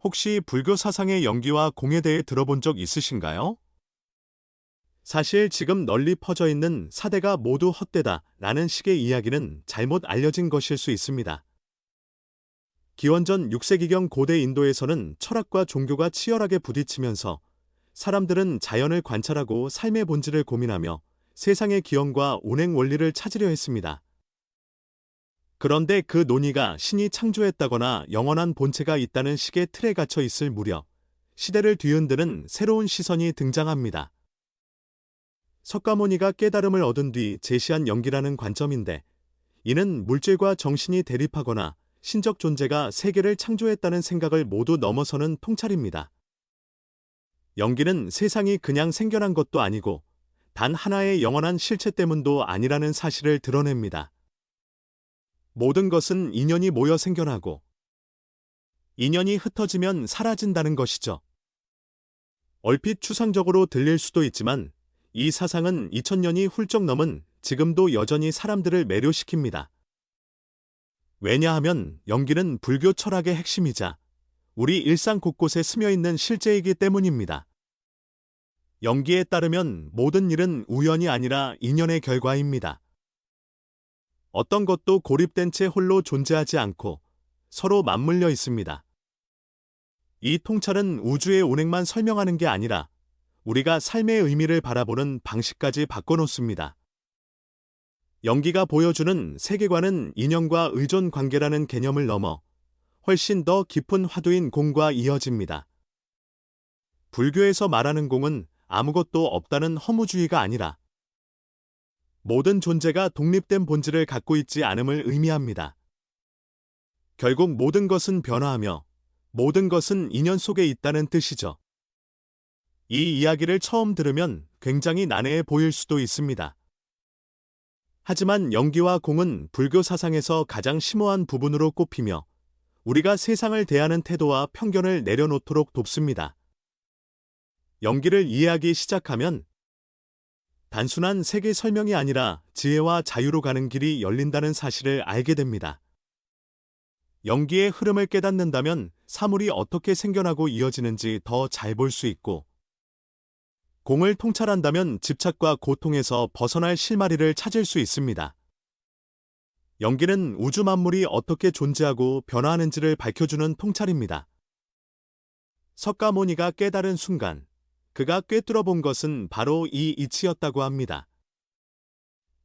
혹시 불교 사상의 연기와 공에 대해 들어본 적 있으신가요? 사실 지금 널리 퍼져 있는 사대가 모두 헛되다 라는 식의 이야기는 잘못 알려진 것일 수 있습니다. 기원전 6세기경 고대 인도에서는 철학과 종교가 치열하게 부딪히면서 사람들은 자연을 관찰하고 삶의 본질을 고민하며 세상의 기원과 운행 원리를 찾으려 했습니다. 그런데 그 논의가 신이 창조했다거나 영원한 본체가 있다는 식의 틀에 갇혀 있을 무렵 시대를 뒤흔드는 새로운 시선이 등장합니다. 석가모니가 깨달음을 얻은 뒤 제시한 연기라는 관점인데, 이는 물질과 정신이 대립하거나 신적 존재가 세계를 창조했다는 생각을 모두 넘어서는 통찰입니다. 연기는 세상이 그냥 생겨난 것도 아니고 단 하나의 영원한 실체 때문도 아니라는 사실을 드러냅니다. 모든 것은 인연이 모여 생겨나고 인연이 흩어지면 사라진다는 것이죠. 얼핏 추상적으로 들릴 수도 있지만 이 사상은 2000년이 훌쩍 넘은 지금도 여전히 사람들을 매료시킵니다. 왜냐하면 연기는 불교 철학의 핵심이자 우리 일상 곳곳에 스며있는 실제이기 때문입니다. 연기에 따르면 모든 일은 우연이 아니라 인연의 결과입니다. 어떤 것도 고립된 채 홀로 존재하지 않고 서로 맞물려 있습니다. 이 통찰은 우주의 운행만 설명하는 게 아니라 우리가 삶의 의미를 바라보는 방식까지 바꿔놓습니다. 연기가 보여주는 세계관은 인연과 의존 관계라는 개념을 넘어 훨씬 더 깊은 화두인 공과 이어집니다. 불교에서 말하는 공은 아무것도 없다는 허무주의가 아니라 모든 존재가 독립된 본질을 갖고 있지 않음을 의미합니다. 결국 모든 것은 변화하며 모든 것은 인연 속에 있다는 뜻이죠. 이 이야기를 처음 들으면 굉장히 난해해 보일 수도 있습니다. 하지만 연기와 공은 불교 사상에서 가장 심오한 부분으로 꼽히며 우리가 세상을 대하는 태도와 편견을 내려놓도록 돕습니다. 연기를 이해하기 시작하면 단순한 세계 설명이 아니라 지혜와 자유로 가는 길이 열린다는 사실을 알게 됩니다. 연기의 흐름을 깨닫는다면 사물이 어떻게 생겨나고 이어지는지 더 잘 볼 수 있고, 공을 통찰한다면 집착과 고통에서 벗어날 실마리를 찾을 수 있습니다. 연기는 우주 만물이 어떻게 존재하고 변화하는지를 밝혀주는 통찰입니다. 석가모니가 깨달은 순간, 그가 꿰뚫어 본 것은 바로 이 이치였다고 합니다.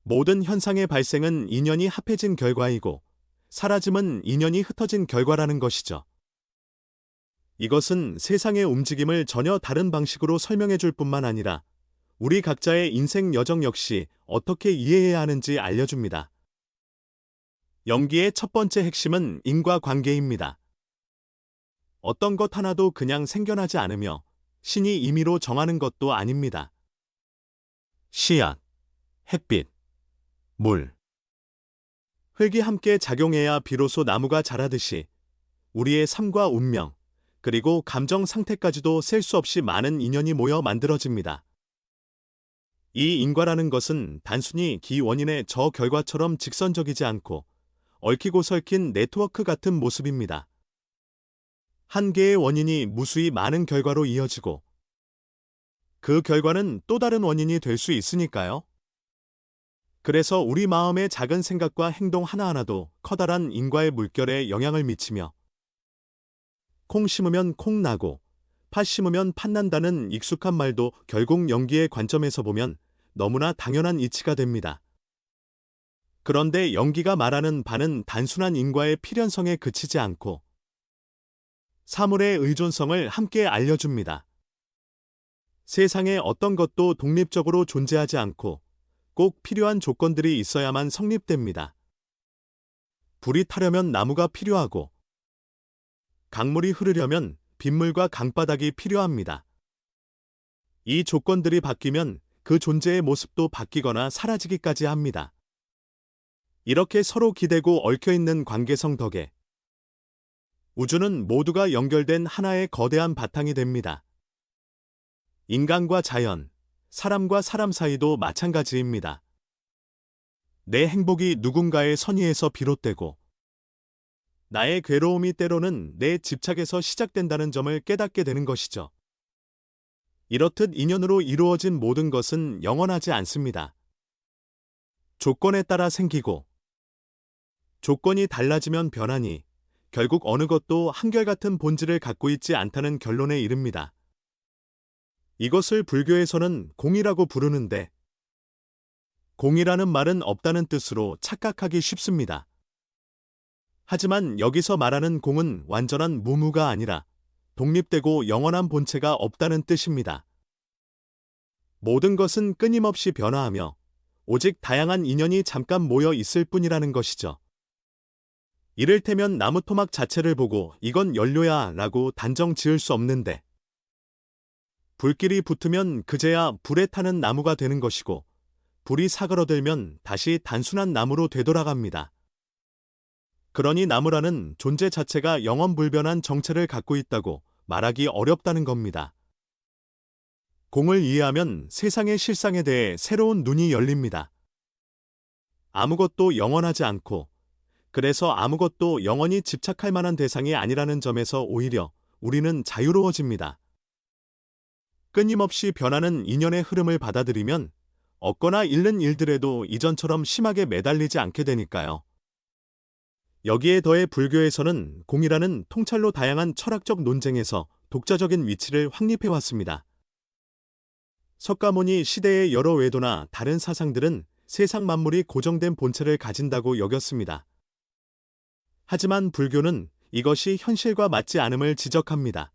모든 현상의 발생은 인연이 합해진 결과이고, 사라짐은 인연이 흩어진 결과라는 것이죠. 이것은 세상의 움직임을 전혀 다른 방식으로 설명해 줄 뿐만 아니라 우리 각자의 인생 여정 역시 어떻게 이해해야 하는지 알려줍니다. 연기의 첫 번째 핵심은 인과관계입니다. 어떤 것 하나도 그냥 생겨나지 않으며 신이 임의로 정하는 것도 아닙니다. 씨앗, 햇빛, 물, 흙이 함께 작용해야 비로소 나무가 자라듯이 우리의 삶과 운명, 그리고 감정 상태까지도 셀 수 없이 많은 인연이 모여 만들어집니다. 이 인과라는 것은 단순히 기원인의 저 결과처럼 직선적이지 않고 얽히고 설킨 네트워크 같은 모습입니다. 한 개의 원인이 무수히 많은 결과로 이어지고 그 결과는 또 다른 원인이 될 수 있으니까요. 그래서 우리 마음의 작은 생각과 행동 하나하나도 커다란 인과의 물결에 영향을 미치며 콩 심으면 콩 나고 팥 심으면 팥 난다는 익숙한 말도 결국 연기의 관점에서 보면 너무나 당연한 이치가 됩니다. 그런데 연기가 말하는 바는 단순한 인과의 필연성에 그치지 않고 사물의 의존성을 함께 알려줍니다. 세상에 어떤 것도 독립적으로 존재하지 않고 꼭 필요한 조건들이 있어야만 성립됩니다. 불이 타려면 나무가 필요하고 강물이 흐르려면 빗물과 강바닥이 필요합니다. 이 조건들이 바뀌면 그 존재의 모습도 바뀌거나 사라지기까지 합니다. 이렇게 서로 기대고 얽혀있는 관계성 덕에 우주는 모두가 연결된 하나의 거대한 바탕이 됩니다. 인간과 자연, 사람과 사람 사이도 마찬가지입니다. 내 행복이 누군가의 선의에서 비롯되고 나의 괴로움이 때로는 내 집착에서 시작된다는 점을 깨닫게 되는 것이죠. 이렇듯 인연으로 이루어진 모든 것은 영원하지 않습니다. 조건에 따라 생기고 조건이 달라지면 변하니 결국 어느 것도 한결같은 본질을 갖고 있지 않다는 결론에 이릅니다. 이것을 불교에서는 공이라고 부르는데 공이라는 말은 없다는 뜻으로 착각하기 쉽습니다. 하지만 여기서 말하는 공은 완전한 무무가 아니라 독립되고 영원한 본체가 없다는 뜻입니다. 모든 것은 끊임없이 변화하며 오직 다양한 인연이 잠깐 모여 있을 뿐이라는 것이죠. 이를테면 나무 토막 자체를 보고 이건 연료야 라고 단정 지을 수 없는데 불길이 붙으면 그제야 불에 타는 나무가 되는 것이고 불이 사그러들면 다시 단순한 나무로 되돌아갑니다. 그러니 나무라는 존재 자체가 영원불변한 정체를 갖고 있다고 말하기 어렵다는 겁니다. 공을 이해하면 세상의 실상에 대해 새로운 눈이 열립니다. 아무것도 영원하지 않고 그래서 아무것도 영원히 집착할 만한 대상이 아니라는 점에서 오히려 우리는 자유로워집니다. 끊임없이 변하는 인연의 흐름을 받아들이면 얻거나 잃는 일들에도 이전처럼 심하게 매달리지 않게 되니까요. 여기에 더해 불교에서는 공이라는 통찰로 다양한 철학적 논쟁에서 독자적인 위치를 확립해왔습니다. 석가모니 시대의 여러 외도나 다른 사상들은 세상 만물이 고정된 본체를 가진다고 여겼습니다. 하지만 불교는 이것이 현실과 맞지 않음을 지적합니다.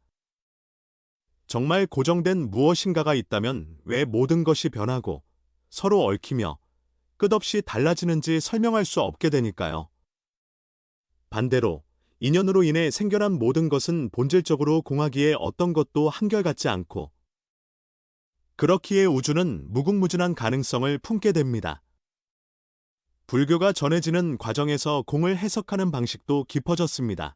정말 고정된 무엇인가가 있다면 왜 모든 것이 변하고 서로 얽히며 끝없이 달라지는지 설명할 수 없게 되니까요. 반대로 인연으로 인해 생겨난 모든 것은 본질적으로 공하기에 어떤 것도 한결같지 않고 그렇기에 우주는 무궁무진한 가능성을 품게 됩니다. 불교가 전해지는 과정에서 공을 해석하는 방식도 깊어졌습니다.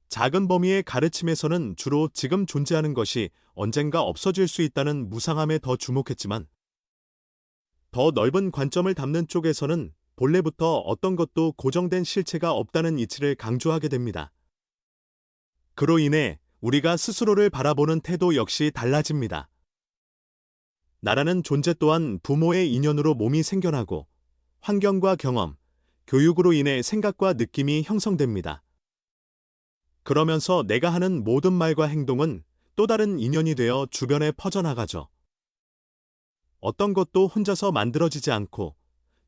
작은 범위의 가르침에서는 주로 지금 존재하는 것이 언젠가 없어질 수 있다는 무상함에 더 주목했지만 더 넓은 관점을 담는 쪽에서는 본래부터 어떤 것도 고정된 실체가 없다는 이치를 강조하게 됩니다. 그로 인해 우리가 스스로를 바라보는 태도 역시 달라집니다. 나라는 존재 또한 부모의 인연으로 몸이 생겨나고 환경과 경험, 교육으로 인해 생각과 느낌이 형성됩니다. 그러면서 내가 하는 모든 말과 행동은 또 다른 인연이 되어 주변에 퍼져나가죠. 어떤 것도 혼자서 만들어지지 않고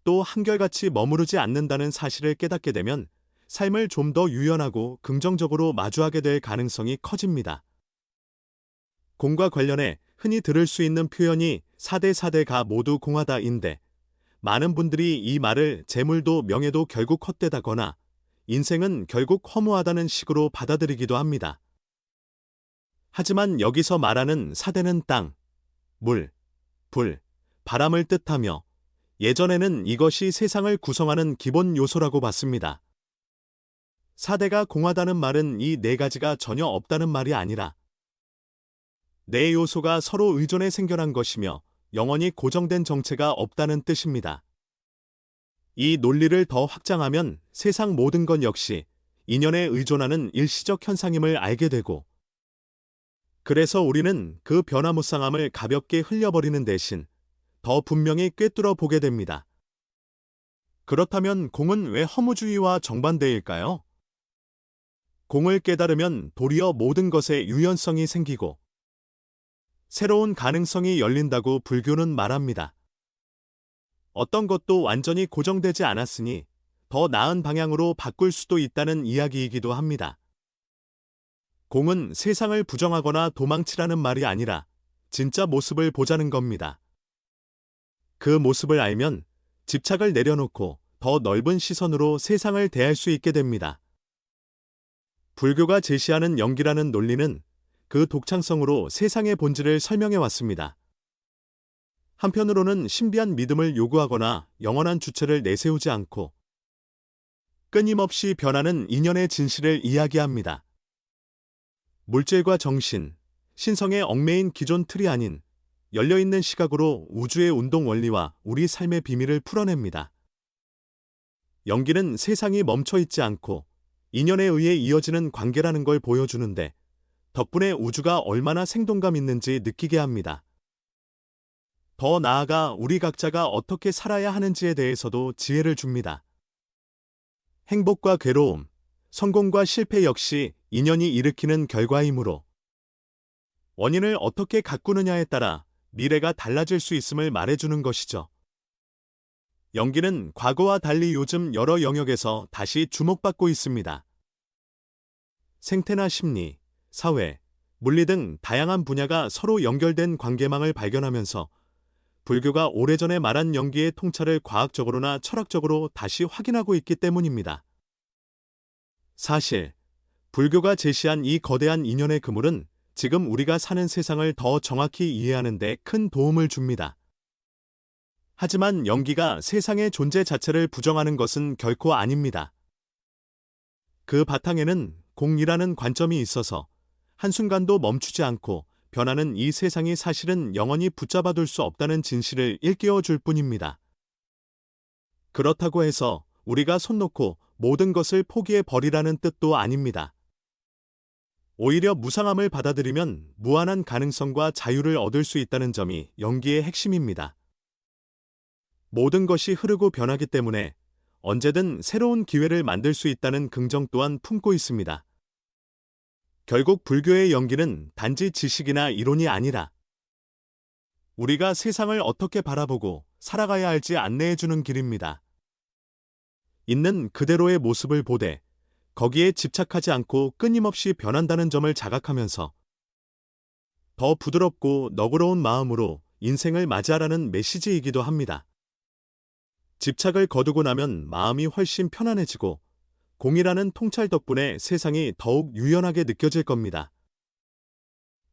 또 한결같이 머무르지 않는다는 사실을 깨닫게 되면 삶을 좀 더 유연하고 긍정적으로 마주하게 될 가능성이 커집니다. 공과 관련해 흔히 들을 수 있는 표현이 4대 4대가 모두 공하다인데 많은 분들이 이 말을 재물도 명예도 결국 헛되다거나 인생은 결국 허무하다는 식으로 받아들이기도 합니다. 하지만 여기서 말하는 4대는 땅, 물, 불, 바람을 뜻하며 예전에는 이것이 세상을 구성하는 기본 요소라고 봤습니다. 4대가 공하다는 말은 이 네 가지가 전혀 없다는 말이 아니라 네 요소가 서로 의존해 생겨난 것이며 영원히 고정된 정체가 없다는 뜻입니다. 이 논리를 더 확장하면 세상 모든 것 역시 인연에 의존하는 일시적 현상임을 알게 되고 그래서 우리는 그 변화무쌍함을 가볍게 흘려버리는 대신 더 분명히 꿰뚫어 보게 됩니다. 그렇다면 공은 왜 허무주의와 정반대일까요? 공을 깨달으면 도리어 모든 것에 유연성이 생기고 새로운 가능성이 열린다고 불교는 말합니다. 어떤 것도 완전히 고정되지 않았으니 더 나은 방향으로 바꿀 수도 있다는 이야기이기도 합니다. 공은 세상을 부정하거나 도망치라는 말이 아니라 진짜 모습을 보자는 겁니다. 그 모습을 알면 집착을 내려놓고 더 넓은 시선으로 세상을 대할 수 있게 됩니다. 불교가 제시하는 연기라는 논리는 그 독창성으로 세상의 본질을 설명해 왔습니다. 한편으로는 신비한 믿음을 요구하거나 영원한 주체를 내세우지 않고 끊임없이 변하는 인연의 진실을 이야기합니다. 물질과 정신, 신성에 얽매인 기존 틀이 아닌 열려있는 시각으로 우주의 운동 원리와 우리 삶의 비밀을 풀어냅니다. 연기는 세상이 멈춰있지 않고 인연에 의해 이어지는 관계라는 걸 보여주는데 덕분에 우주가 얼마나 생동감 있는지 느끼게 합니다. 더 나아가 우리 각자가 어떻게 살아야 하는지에 대해서도 지혜를 줍니다. 행복과 괴로움, 성공과 실패 역시 인연이 일으키는 결과이므로 원인을 어떻게 가꾸느냐에 따라 미래가 달라질 수 있음을 말해주는 것이죠. 연기는 과거와 달리 요즘 여러 영역에서 다시 주목받고 있습니다. 생태나 심리, 사회, 물리 등 다양한 분야가 서로 연결된 관계망을 발견하면서 불교가 오래전에 말한 연기의 통찰을 과학적으로나 철학적으로 다시 확인하고 있기 때문입니다. 사실, 불교가 제시한 이 거대한 인연의 그물은 지금 우리가 사는 세상을 더 정확히 이해하는 데 큰 도움을 줍니다. 하지만 연기가 세상의 존재 자체를 부정하는 것은 결코 아닙니다. 그 바탕에는 공이라는 관점이 있어서 한순간도 멈추지 않고 변하는 이 세상이 사실은 영원히 붙잡아둘 수 없다는 진실을 일깨워 줄 뿐입니다. 그렇다고 해서 우리가 손 놓고 모든 것을 포기해 버리라는 뜻도 아닙니다. 오히려 무상함을 받아들이면 무한한 가능성과 자유를 얻을 수 있다는 점이 연기의 핵심입니다. 모든 것이 흐르고 변하기 때문에 언제든 새로운 기회를 만들 수 있다는 긍정 또한 품고 있습니다. 결국 불교의 연기는 단지 지식이나 이론이 아니라 우리가 세상을 어떻게 바라보고 살아가야 할지 안내해주는 길입니다. 있는 그대로의 모습을 보되 거기에 집착하지 않고 끊임없이 변한다는 점을 자각하면서 더 부드럽고 너그러운 마음으로 인생을 맞이하라는 메시지이기도 합니다. 집착을 거두고 나면 마음이 훨씬 편안해지고 공이라는 통찰 덕분에 세상이 더욱 유연하게 느껴질 겁니다.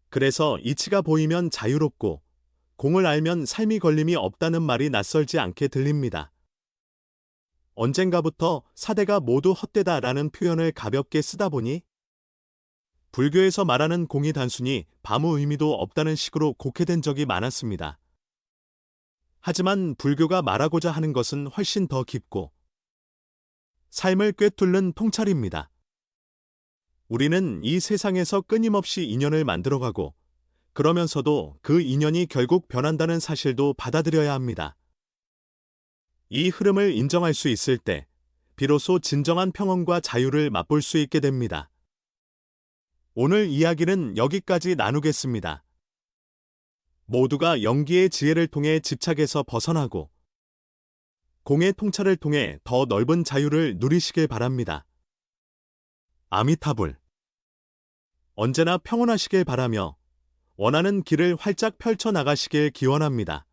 그래서 이치가 보이면 자유롭고 공을 알면 삶이 걸림이 없다는 말이 낯설지 않게 들립니다. 언젠가부터 사대가 모두 헛되다라는 표현을 가볍게 쓰다 보니 불교에서 말하는 공이 단순히 아무 의미도 없다는 식으로 곡해된 적이 많았습니다. 하지만 불교가 말하고자 하는 것은 훨씬 더 깊고 삶을 꿰뚫는 통찰입니다. 우리는 이 세상에서 끊임없이 인연을 만들어가고 그러면서도 그 인연이 결국 변한다는 사실도 받아들여야 합니다. 이 흐름을 인정할 수 있을 때 비로소 진정한 평온과 자유를 맛볼 수 있게 됩니다. 오늘 이야기는 여기까지 나누겠습니다. 모두가 연기의 지혜를 통해 집착에서 벗어나고 공의 통찰을 통해 더 넓은 자유를 누리시길 바랍니다. 아미타불. 언제나 평온하시길 바라며 원하는 길을 활짝 펼쳐 나가시길 기원합니다.